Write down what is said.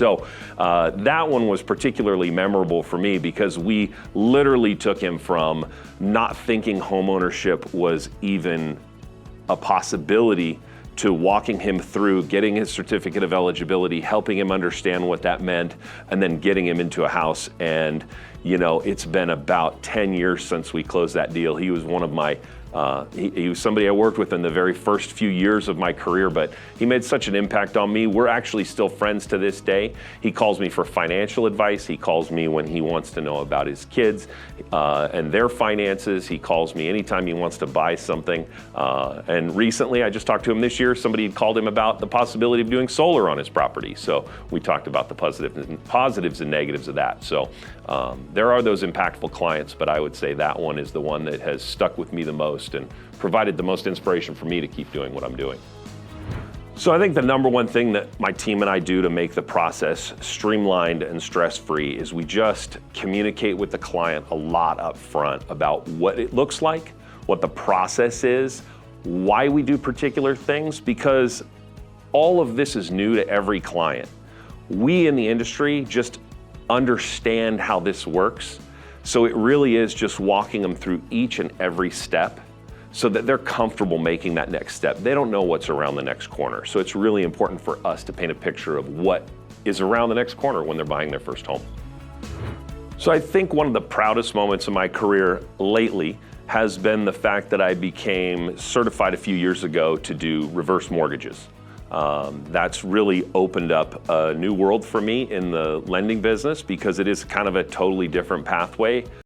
So that one was particularly memorable for me because we literally took him from not thinking homeownership was even a possibility to walking him through getting his certificate of eligibility, helping him understand what that meant, and then getting him into a house. And you know, it's been about 10 years since we closed that deal. He was one of my he was somebody I worked with in the very first few years of my career, but he made such an impact on me. We're actually still friends to this day. He calls me for financial advice. He calls me when he wants to know about his kids and their finances. He calls me anytime he wants to buy something. And recently, I just talked to him this year, somebody had called him about the possibility of doing solar on his property. So we talked about the positives and negatives of that. So there are those impactful clients, but I would say that one is the one that has stuck with me the most and provided the most inspiration for me to keep doing what I'm doing. So I think the number one thing that my team and I do to make the process streamlined and stress-free is we just communicate with the client a lot up front about what it looks like, what the process is, why we do particular things, because all of this is new to every client. We in the industry just understand how this works. So it really is just walking them through each and every step so that they're comfortable making that next step. They don't know what's around the next corner. So it's really important for us to paint a picture of what is around the next corner when they're buying their first home. So I think one of the proudest moments of my career lately has been the fact that I became certified a few years ago to do reverse mortgages. That's really opened up a new world for me in the lending business because it is kind of a totally different pathway.